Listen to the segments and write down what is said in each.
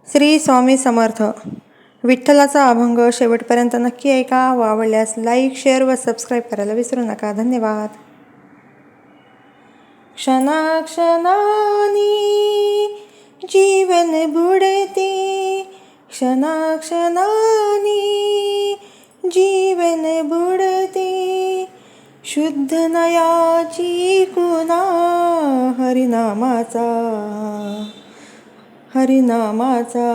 श्री स्वामी समर्थ. विठ्ठलाचा अभंग शेवटपर्यंत नक्की ऐका व आवडल्यास लाईक, शेअर व सबस्क्राईब करायला विसरू नका. धन्यवाद. क्षणाक्षणानी जीवन बुडते, क्षणाक्षणानी जीवन बुडते, शुद्ध नयाची कुणा हरिनामाचा, हरिनामाचा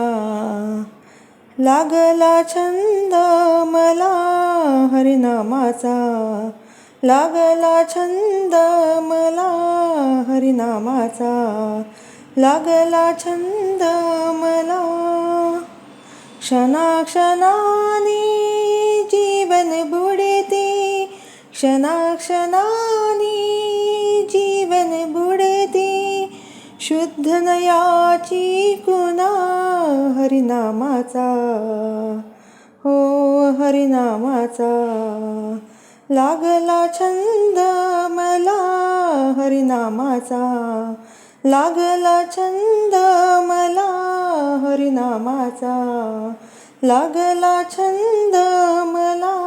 लागला छंद मला, हरिनामाचा लागला छंद मला, हरिनामाचा लागला छंद मला. क्षणाक्षणाने जीवन बुडते, क्षणाक्षणाने जीवन बुडते, शुद्ध नयाची कुणा हरिनामाचा, हो हरिनामाचा लागला छंद मला, हरिनामाचा लागला छंद मला, हरिनामाचा लागला छंद मला.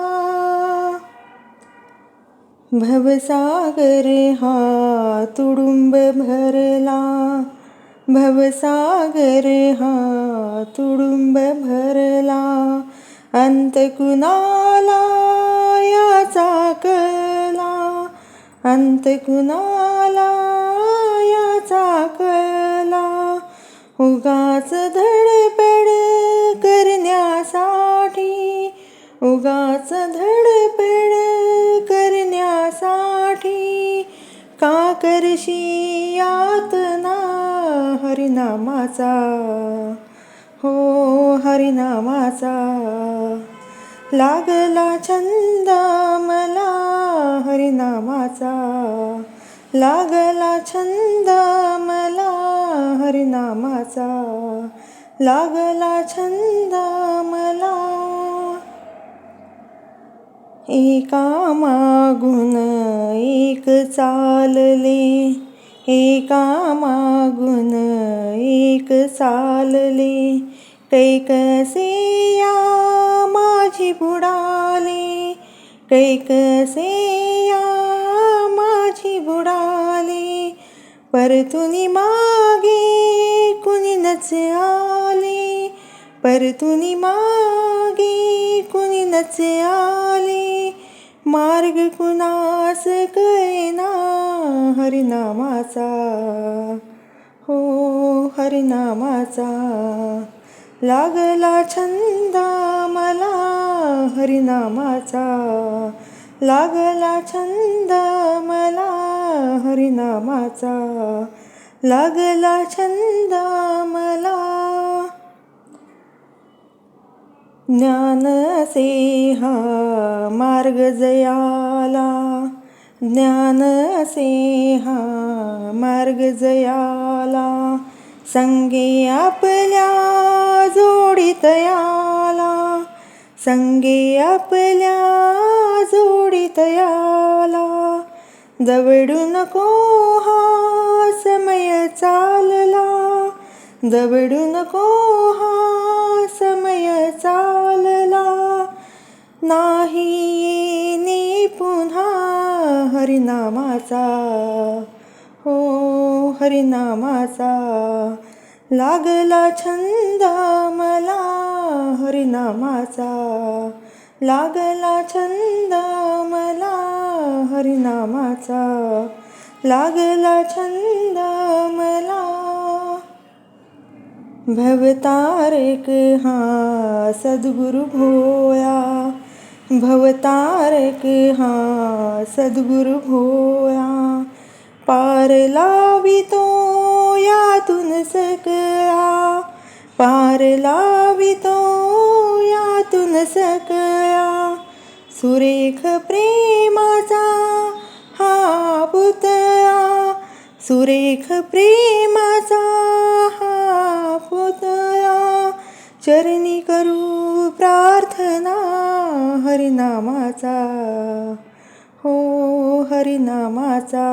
भवसागर हा तुडुंब भरला, भवसागर हा तुडुंब भरला, अंत कुणाला याचा कळला, अंत कुणाला याचा कळला. उगाच धडपड करण्यासाठी, उगाच धडपड करण्यासाठी, का करशी यातना हरिनामाचा, हो हरिनामाचा लागला छंद मला, हरिनामाचा लागला छंद मला, हरिनामाचा लागला छंद मला. एका मागून एक चालले, एका मागून एक चालले, कैकसे या माझी बुडाले, कैकसे या माझी बुडाले, परतुनी मागे कुणी नच आले, परतुनी मागे कुणी नच आले, मार्ग कुणास कळेना हरिनामाचा, हो हरिनामाचा लागला छंद मला, हरिनामाचा लागला छंद मला, हरिनामाचा लागला छंद मला. ज्ञान असे हा मार्ग जयाला, ज्ञान असे हा मार्ग जयाला, संगे आपल्या जोडीत याला, संगे आपल्या जोडीत याला. दवडू नको हा समय चालला, दवडू नको हा समय चालला, नाही येणे पुन्हा हरिनामाचा, हो हरिनामाचा लागला छंद मला, हरिनामाचा लागला छंद मला, हरिनामाचा लागला छंद मला. भवतारक हा सद्गुरु भोया, भवतारक हा सद्गुरु भोया, पार लावितो यातून सकळा, पार लावितो यातून सकळा, सुरेख प्रेमाचा हा पुतळा, सुरेख प्रेमाचा हा पुतळा, चरणी करू प्रार्थना हरिनामाचा, हो हरिनामाचा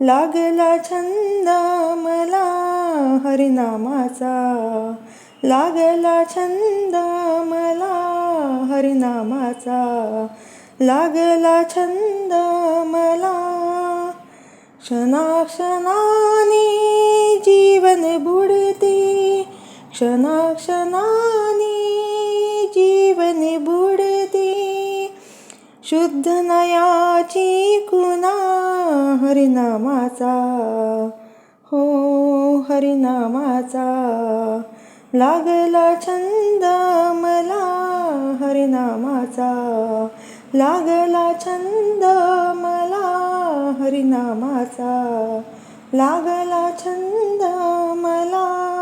लागला छंद मला हरिनामाचा, लागला छंद मला हरिनामाचा, लागला छंद मला. क्षणाक्षणाने जीवन बुडते, क्षणाक्षणाने जीवन बुडते, शुद्ध नयाची खुणा हरिनामाचा, हो हरिनामाचा. लागला छंद मला हरिनामाचा, लागला छंद मला हरिनामाचा, लागला छंद मला.